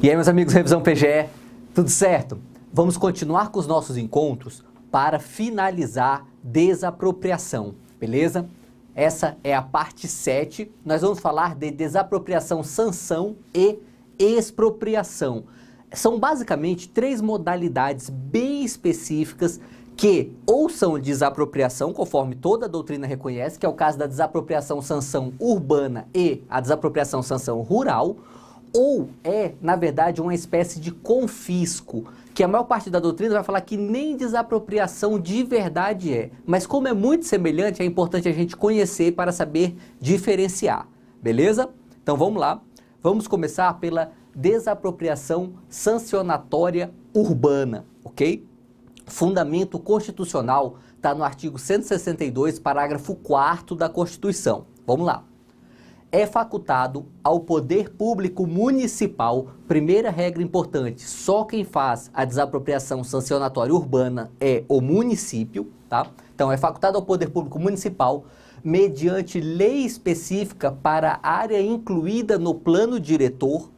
E aí, meus amigos, Revisão PGE, tudo certo? Vamos continuar com os nossos encontros para finalizar desapropriação, beleza? Essa é a parte 7, nós vamos falar de desapropriação, sanção e expropriação. São basicamente 3 modalidades bem específicas que ou são desapropriação, conforme toda a doutrina reconhece, que é o caso da desapropriação sanção urbana e a desapropriação sanção rural, ou é, na verdade, uma espécie de confisco, que a maior parte da doutrina vai falar que nem desapropriação de verdade é. Mas como é muito semelhante, é importante a gente conhecer para saber diferenciar, beleza? Então vamos lá, vamos começar pela desapropriação sancionatória urbana, ok? Fundamento constitucional está no artigo 162, parágrafo 4º da Constituição. Vamos lá. É facultado ao poder público municipal, primeira regra importante, só quem faz a desapropriação sancionatória urbana é o município, tá? Então é facultado ao poder público municipal, mediante lei específica para a área incluída no plano diretor,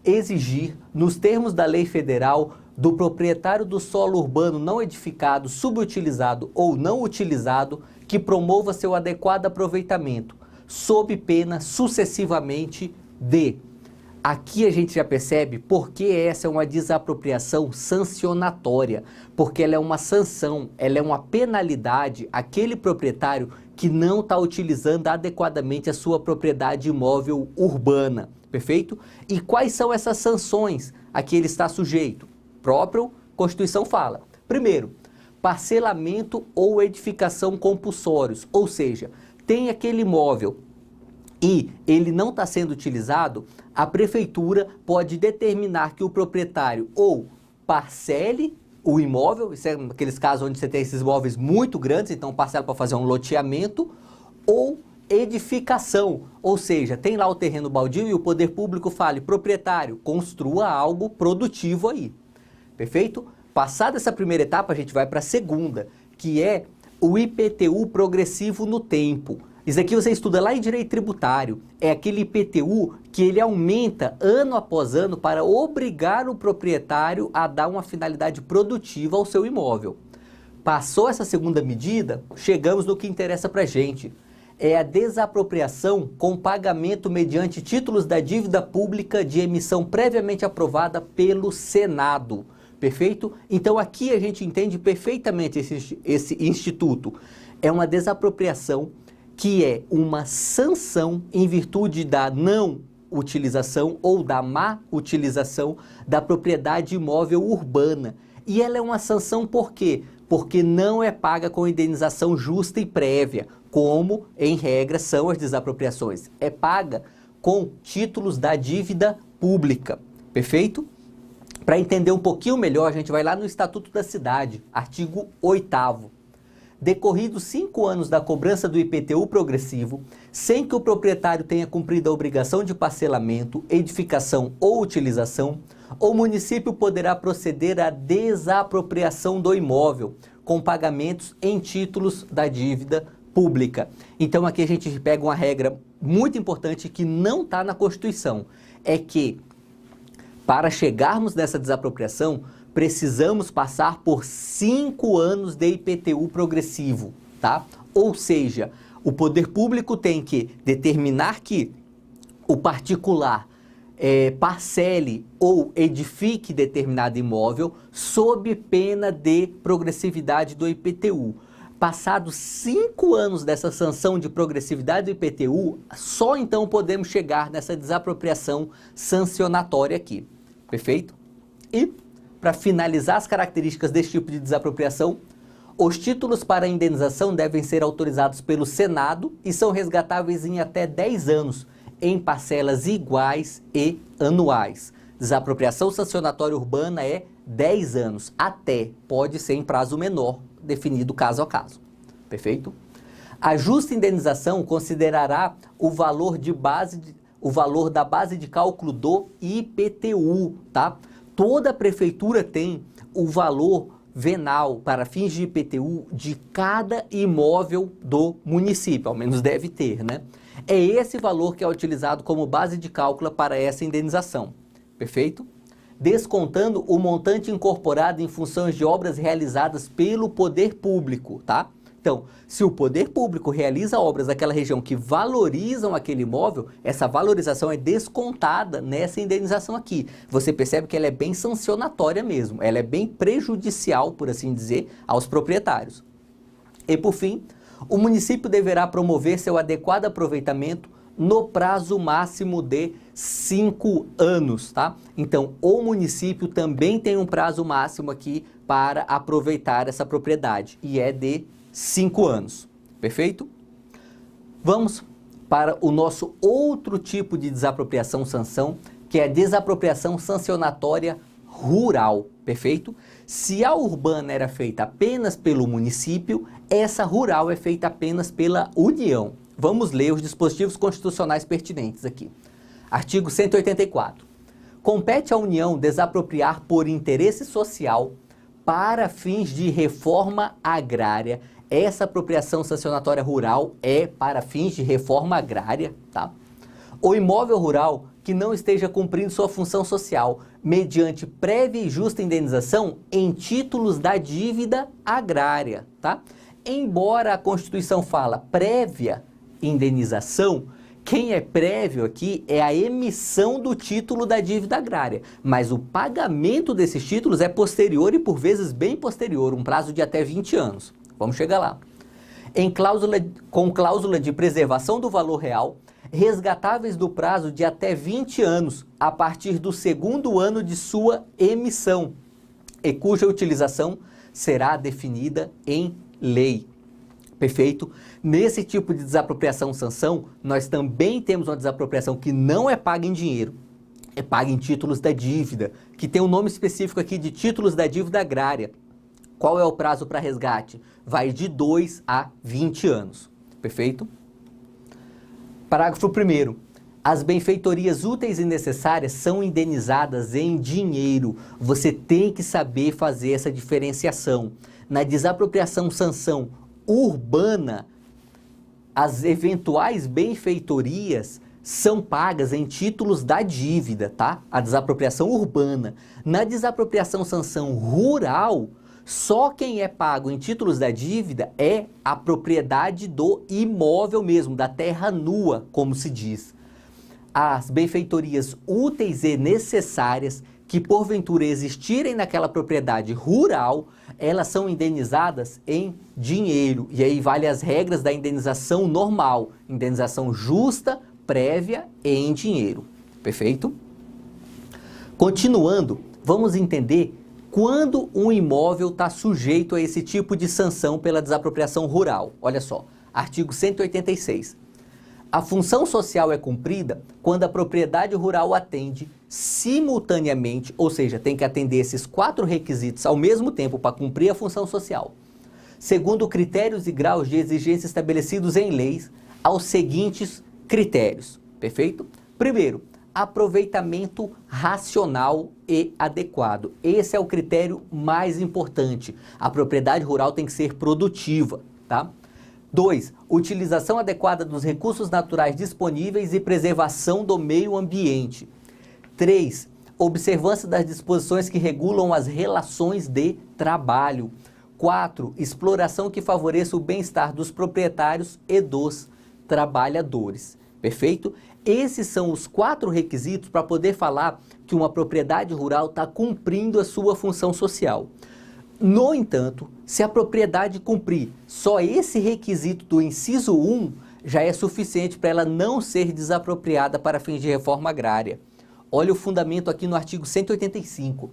exigir, nos termos da lei federal, do proprietário do solo urbano não edificado, subutilizado ou não utilizado, que promova seu adequado aproveitamento, sob pena sucessivamente de. Aqui a gente já percebe porque essa é uma desapropriação sancionatória, porque ela é uma sanção, ela é uma penalidade àquele proprietário que não está utilizando adequadamente a sua propriedade imóvel urbana, perfeito? E quais são essas sanções a que ele está sujeito? Próprio Constituição fala. Primeiro, parcelamento ou edificação compulsórios, ou seja, tem aquele imóvel e ele não está sendo utilizado, a prefeitura pode determinar que o proprietário ou parcele o imóvel, isso é aqueles casos onde você tem esses imóveis muito grandes, então parcela para fazer um loteamento, ou edificação, ou seja, tem lá o terreno baldio e o poder público fala, proprietário, construa algo produtivo aí, perfeito? Passada essa primeira etapa, a gente vai para a segunda, que é o IPTU progressivo no tempo. Isso aqui você estuda lá em direito tributário, é aquele IPTU que ele aumenta ano após ano para obrigar o proprietário a dar uma finalidade produtiva ao seu imóvel. Passou essa segunda medida, chegamos no que interessa pra gente. É a desapropriação com pagamento mediante títulos da dívida pública de emissão previamente aprovada pelo Senado. Perfeito? Então aqui a gente entende perfeitamente esse instituto. É uma desapropriação que é uma sanção em virtude da não utilização ou da má utilização da propriedade imóvel urbana. E ela é uma sanção por quê? Porque não é paga com indenização justa e prévia, como em regra são as desapropriações. É paga com títulos da dívida pública. Perfeito? Para entender um pouquinho melhor, a gente vai lá no Estatuto da Cidade, artigo 8º. Decorridos 5 anos da cobrança do IPTU progressivo, sem que o proprietário tenha cumprido a obrigação de parcelamento, edificação ou utilização, o município poderá proceder à desapropriação do imóvel, com pagamentos em títulos da dívida pública. Então aqui a gente pega uma regra muito importante que não está na Constituição, é que para chegarmos nessa desapropriação, precisamos passar por 5 anos de IPTU progressivo, tá? Ou seja, o poder público tem que determinar que o particular parcele ou edifique determinado imóvel sob pena de progressividade do IPTU. Passados 5 anos dessa sanção de progressividade do IPTU, só então podemos chegar nessa desapropriação sancionatória aqui. Perfeito? E, para finalizar as características desse tipo de desapropriação, os títulos para indenização devem ser autorizados pelo Senado e são resgatáveis em até 10 anos, em parcelas iguais e anuais. Desapropriação sancionatória urbana é 10 anos, até, pode ser em prazo menor, definido caso a caso. Perfeito? A justa indenização considerará o valor da base de cálculo do IPTU, tá? Toda prefeitura tem o valor venal para fins de IPTU de cada imóvel do município, ao menos deve ter, né? É esse valor que é utilizado como base de cálculo para essa indenização. perfeito? Descontando o montante incorporado em funções de obras realizadas pelo poder público, tá? Então, se o poder público realiza obras daquela região que valorizam aquele imóvel, essa valorização é descontada nessa indenização aqui. Você percebe que ela é bem sancionatória mesmo, ela é bem prejudicial, por assim dizer, aos proprietários. E por fim, o município deverá promover seu adequado aproveitamento no prazo máximo de 5 anos, tá? Então, o município também tem um prazo máximo aqui para aproveitar essa propriedade, e é de 5 anos, perfeito? Vamos para o nosso outro tipo de desapropriação-sanção, que é a desapropriação sancionatória rural, perfeito? Se a urbana era feita apenas pelo município, essa rural é feita apenas pela União. Vamos ler os dispositivos constitucionais pertinentes aqui. Artigo 184. Compete à União desapropriar por interesse social para fins de reforma agrária. Essa apropriação sancionatória rural é para fins de reforma agrária, tá? O imóvel rural que não esteja cumprindo sua função social mediante prévia e justa indenização em títulos da dívida agrária, tá? Embora a Constituição fala prévia indenização, quem é prévio aqui é a emissão do título da dívida agrária, mas o pagamento desses títulos é posterior e por vezes bem posterior, um prazo de até 20 anos. Vamos chegar lá. Com cláusula de preservação do valor real, resgatáveis do prazo de até 20 anos a partir do segundo ano de sua emissão e cuja utilização será definida em lei. Perfeito? Nesse tipo de desapropriação-sanção, nós também temos uma desapropriação que não é paga em dinheiro, é paga em títulos da dívida, que tem um nome específico aqui de títulos da dívida agrária. Qual é o prazo para resgate? Vai de 2 a 20 anos. Perfeito? Parágrafo 1º. As benfeitorias úteis e necessárias são indenizadas em dinheiro. Você tem que saber fazer essa diferenciação. Na desapropriação-sanção urbana, as eventuais benfeitorias são pagas em títulos da dívida, tá? A desapropriação urbana. Na desapropriação-sanção rural, só quem é pago em títulos da dívida é a propriedade do imóvel mesmo, da terra nua, como se diz. As benfeitorias úteis e necessárias que porventura existirem naquela propriedade rural, elas são indenizadas em dinheiro. E aí vale as regras da indenização normal, indenização justa, prévia e em dinheiro. Perfeito? Continuando, vamos entender quando um imóvel está sujeito a esse tipo de sanção pela desapropriação rural. Olha só, artigo 186. A função social é cumprida quando a propriedade rural atende simultaneamente, ou seja, tem que atender esses 4 requisitos ao mesmo tempo para cumprir a função social, segundo critérios e graus de exigência estabelecidos em leis, aos seguintes critérios. Perfeito? Primeiro, aproveitamento racional e adequado. Esse é o critério mais importante. A propriedade rural tem que ser produtiva, tá? 2. Utilização adequada dos recursos naturais disponíveis e preservação do meio ambiente. 3. Observância das disposições que regulam as relações de trabalho. 4. Exploração que favoreça o bem-estar dos proprietários e dos trabalhadores. Perfeito? Esses são os 4 requisitos para poder falar que uma propriedade rural está cumprindo a sua função social. No entanto, se a propriedade cumprir só esse requisito do inciso 1, já é suficiente para ela não ser desapropriada para fins de reforma agrária. Olha o fundamento aqui no artigo 185.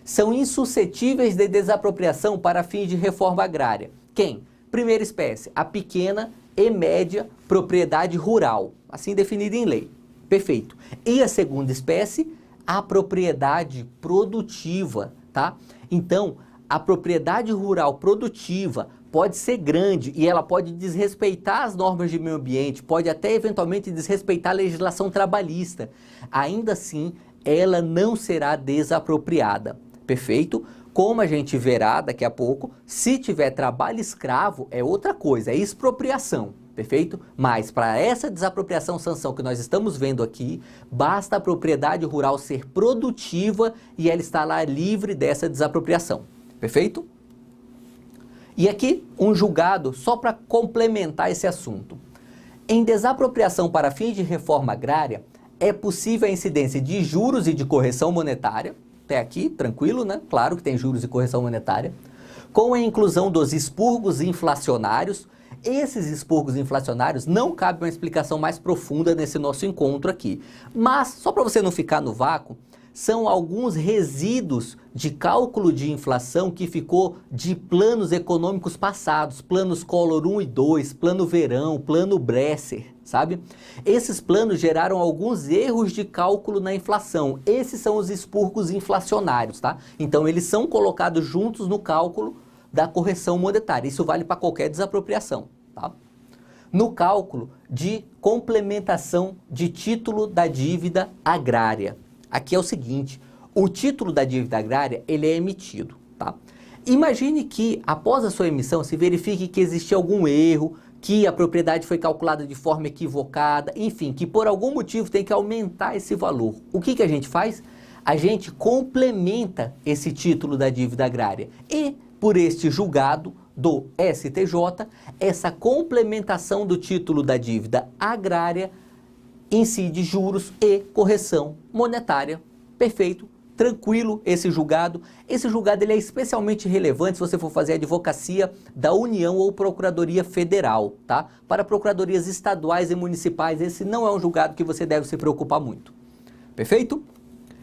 São insuscetíveis de desapropriação para fins de reforma agrária. Quem? Primeira espécie, a pequena e média propriedade rural, assim definida em lei. Perfeito. E a segunda espécie, a propriedade produtiva, tá? Então, a propriedade rural produtiva pode ser grande e ela pode desrespeitar as normas de meio ambiente, pode até eventualmente desrespeitar a legislação trabalhista. Ainda assim, ela não será desapropriada. Perfeito? Como a gente verá daqui a pouco, se tiver trabalho escravo é outra coisa, é expropriação. perfeito? Mas para essa desapropriação sanção que nós estamos vendo aqui, basta a propriedade rural ser produtiva e ela está lá livre dessa desapropriação, perfeito? E aqui um julgado só para complementar esse assunto. Em desapropriação para fins de reforma agrária, é possível a incidência de juros e de correção monetária, até aqui, tranquilo, né? Claro que tem juros e correção monetária, com a inclusão dos expurgos inflacionários. Esses expurgos inflacionários não cabe uma explicação mais profunda nesse nosso encontro aqui. Mas, só para você não ficar no vácuo, são alguns resíduos de cálculo de inflação que ficou de planos econômicos passados, planos Collor 1 e 2, plano Verão, plano Bresser, sabe? Esses planos geraram alguns erros de cálculo na inflação. Esses são os expurgos inflacionários, tá? Então eles são colocados juntos no cálculo da correção monetária. Isso vale para qualquer desapropriação, tá? No cálculo de complementação de título da dívida agrária. Aqui é o seguinte, o título da dívida agrária, ele é emitido, tá? Imagine que após a sua emissão se verifique que existe algum erro, que a propriedade foi calculada de forma equivocada, enfim, que por algum motivo tem que aumentar esse valor. O que a gente faz? A gente complementa esse título da dívida agrária e, por este julgado do STJ, essa complementação do título da dívida agrária incide juros e correção monetária. Perfeito, tranquilo esse julgado. Esse julgado ele é especialmente relevante se você for fazer advocacia da União ou Procuradoria Federal, tá? Para procuradorias estaduais e municipais, esse não é um julgado que você deve se preocupar muito. Perfeito?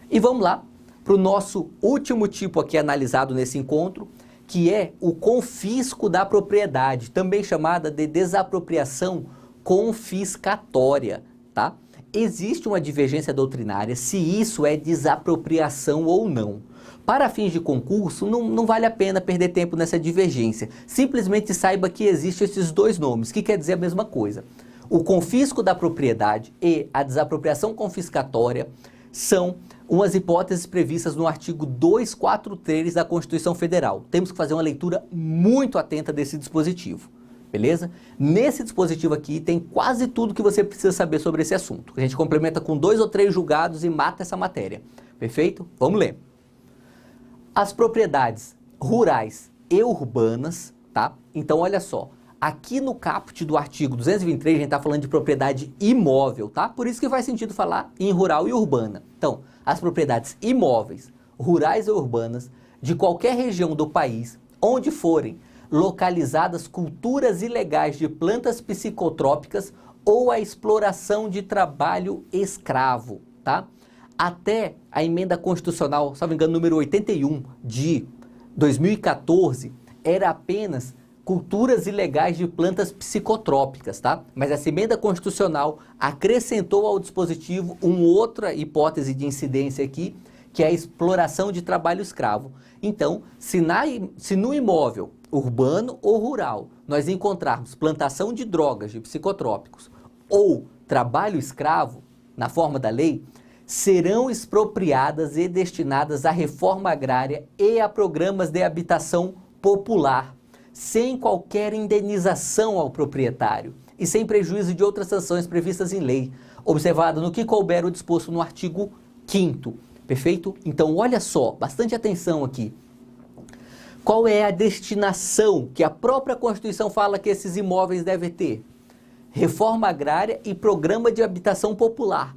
E vamos lá para o nosso último tipo aqui analisado nesse encontro, que é o confisco da propriedade, também chamada de desapropriação confiscatória, tá? Existe uma divergência doutrinária se isso é desapropriação ou não. Para fins de concurso, não vale a pena perder tempo nessa divergência. Simplesmente saiba que existem esses dois nomes, que quer dizer a mesma coisa. O confisco da propriedade e a desapropriação confiscatória são umas hipóteses previstas no artigo 243 da Constituição Federal. Temos que fazer uma leitura muito atenta desse dispositivo. Beleza? Nesse dispositivo aqui tem quase tudo que você precisa saber sobre esse assunto. A gente complementa com 2 ou 3 julgados e mata essa matéria. Perfeito? Vamos ler. As propriedades rurais e urbanas, tá? Então olha só, aqui no caput do artigo 223 a gente está falando de propriedade imóvel, tá? Por isso que faz sentido falar em rural e urbana. Então, as propriedades imóveis, rurais e urbanas, de qualquer região do país, onde forem localizadas culturas ilegais de plantas psicotrópicas ou a exploração de trabalho escravo, tá? Até a emenda constitucional, se não me engano, número 81 de 2014, era apenas culturas ilegais de plantas psicotrópicas, tá? Mas essa emenda constitucional acrescentou ao dispositivo uma outra hipótese de incidência aqui, que é a exploração de trabalho escravo. Então, se no imóvel urbano ou rural nós encontrarmos plantação de drogas, de psicotrópicos ou trabalho escravo, na forma da lei, serão expropriadas e destinadas à reforma agrária e a programas de habitação popular, sem qualquer indenização ao proprietário e sem prejuízo de outras sanções previstas em lei, observado no que couber o disposto no artigo 5º. Perfeito? Então, olha só, bastante atenção aqui. Qual é a destinação que a própria Constituição fala que esses imóveis devem ter? Reforma agrária e programa de habitação popular.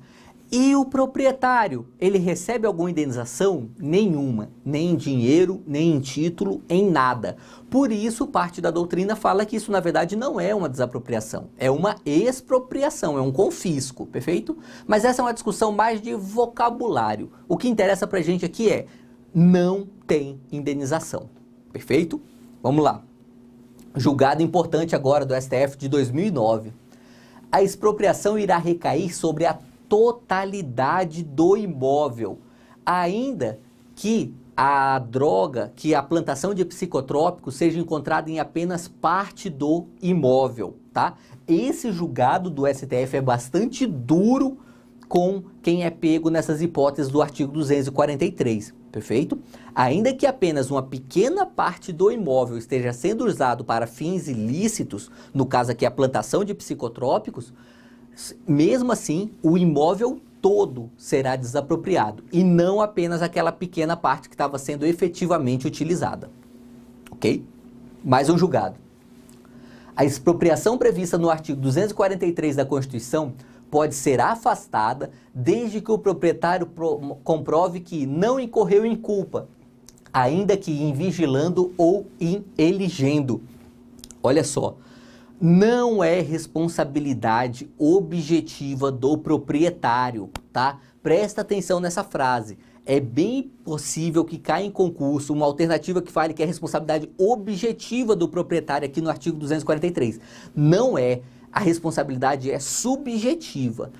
E o proprietário, ele recebe alguma indenização? Nenhuma, nem em dinheiro, nem em título, em nada. Por isso, parte da doutrina fala que isso, na verdade, não é uma desapropriação, é uma expropriação, é um confisco, perfeito? Mas essa é uma discussão mais de vocabulário. O que interessa pra gente aqui é, não tem indenização, perfeito? Vamos lá. Julgado importante agora do STF de 2009. A expropriação irá recair sobre a totalidade do imóvel, ainda que a droga, que a plantação de psicotrópicos seja encontrada em apenas parte do imóvel, tá? Esse julgado do STF é bastante duro com quem é pego nessas hipóteses do artigo 243, perfeito? Ainda que apenas uma pequena parte do imóvel esteja sendo usado para fins ilícitos, no caso aqui a plantação de psicotrópicos, mesmo assim o imóvel todo será desapropriado e não apenas aquela pequena parte que estava sendo efetivamente utilizada, ok? Mais um julgado. A expropriação prevista no artigo 243 da Constituição pode ser afastada desde que o proprietário comprove que não incorreu em culpa, ainda que em vigilando ou em eligendo. Olha só, não é responsabilidade objetiva do proprietário, tá? Presta atenção nessa frase. É bem possível que caia em concurso uma alternativa que fale que é responsabilidade objetiva do proprietário aqui no artigo 243. Não é. A responsabilidade é subjetiva,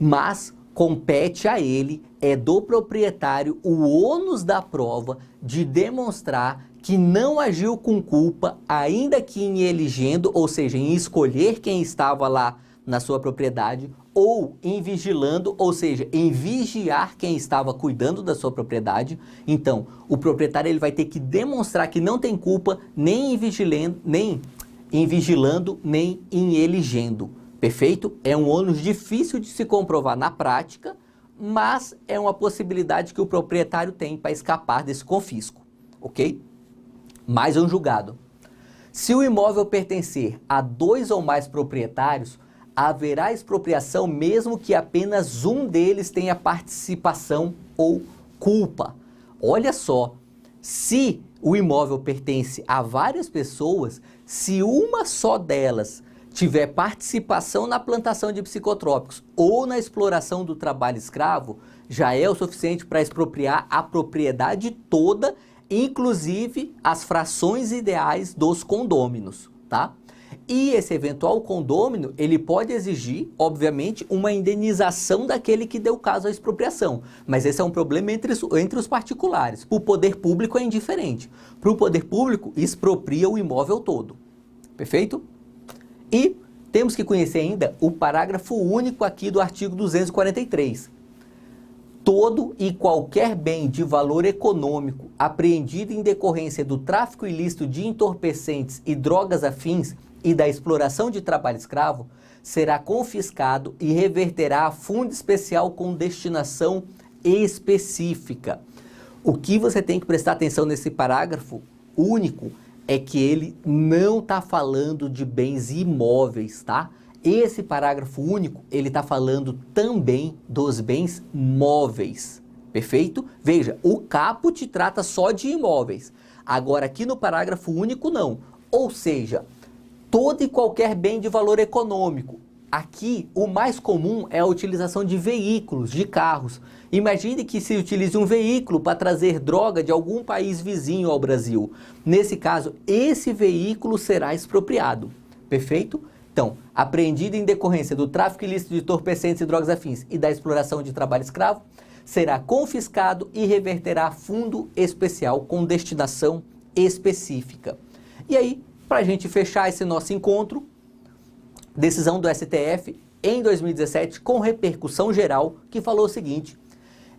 mas compete a ele, é do proprietário, o ônus da prova de demonstrar que não agiu com culpa, ainda que em elegendo, ou seja, em escolher quem estava lá na sua propriedade, ou em vigilando, ou seja, em vigiar quem estava cuidando da sua propriedade. Então, o proprietário ele vai ter que demonstrar que não tem culpa nem em vigilando, nem em elegendo. Perfeito? É um ônus difícil de se comprovar na prática, mas é uma possibilidade que o proprietário tem para escapar desse confisco, ok? Mais um julgado. Se o imóvel pertencer a 2 ou mais proprietários, haverá expropriação mesmo que apenas um deles tenha participação ou culpa. Olha só, se o imóvel pertence a várias pessoas, se uma só delas tiver participação na plantação de psicotrópicos ou na exploração do trabalho escravo, já é o suficiente para expropriar a propriedade toda, inclusive as frações ideais dos condôminos, tá? E esse eventual condômino, ele pode exigir, obviamente, uma indenização daquele que deu caso à expropriação. Mas esse é um problema entre os particulares. Para o poder público é indiferente. Para o poder público, expropria o imóvel todo. Perfeito? E temos que conhecer ainda o parágrafo único aqui do artigo 243. Todo e qualquer bem de valor econômico apreendido em decorrência do tráfico ilícito de entorpecentes e drogas afins e da exploração de trabalho escravo será confiscado e reverterá a fundo especial com destinação específica. O que você tem que prestar atenção nesse parágrafo único é que ele não está falando de bens imóveis, tá? Esse parágrafo único, ele está falando também dos bens móveis, perfeito? Veja, o caput trata só de imóveis, agora aqui no parágrafo único não, ou seja, todo e qualquer bem de valor econômico. Aqui, o mais comum é a utilização de veículos, de carros. Imagine que se utilize um veículo para trazer droga de algum país vizinho ao Brasil. Nesse caso, esse veículo será expropriado, perfeito? Então, apreendido em decorrência do tráfico ilícito de entorpecentes e drogas afins e da exploração de trabalho escravo, será confiscado e reverterá a fundo especial com destinação específica. E aí, para a gente fechar esse nosso encontro, decisão do STF em 2017 com repercussão geral, que falou o seguinte: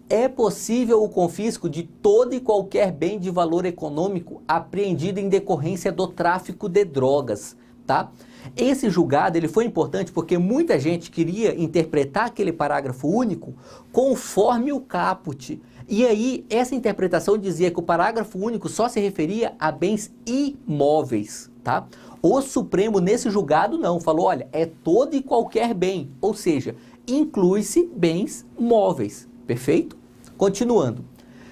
é possível o confisco de todo e qualquer bem de valor econômico apreendido em decorrência do tráfico de drogas, tá? Esse julgado ele foi importante porque muita gente queria interpretar aquele parágrafo único conforme o caput. E aí, essa interpretação dizia que o parágrafo único só se referia a bens imóveis, tá? O Supremo, nesse julgado, não. Falou, olha, é todo e qualquer bem, ou seja, inclui-se bens móveis, perfeito? Continuando.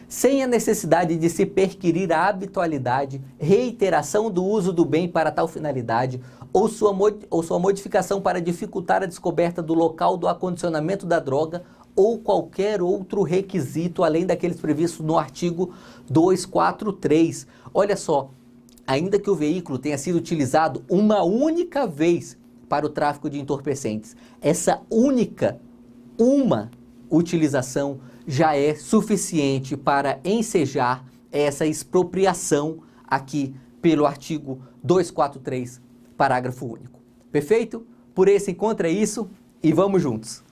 Sem a necessidade de se perquirir a habitualidade, reiteração do uso do bem para tal finalidade, ou sua modificação para dificultar a descoberta do local do acondicionamento da droga, ou qualquer outro requisito, além daqueles previstos no artigo 243. Olha só, ainda que o veículo tenha sido utilizado uma única vez para o tráfico de entorpecentes, essa uma utilização já é suficiente para ensejar essa expropriação aqui pelo artigo 243, parágrafo único. Perfeito? Por esse encontro é isso e vamos juntos!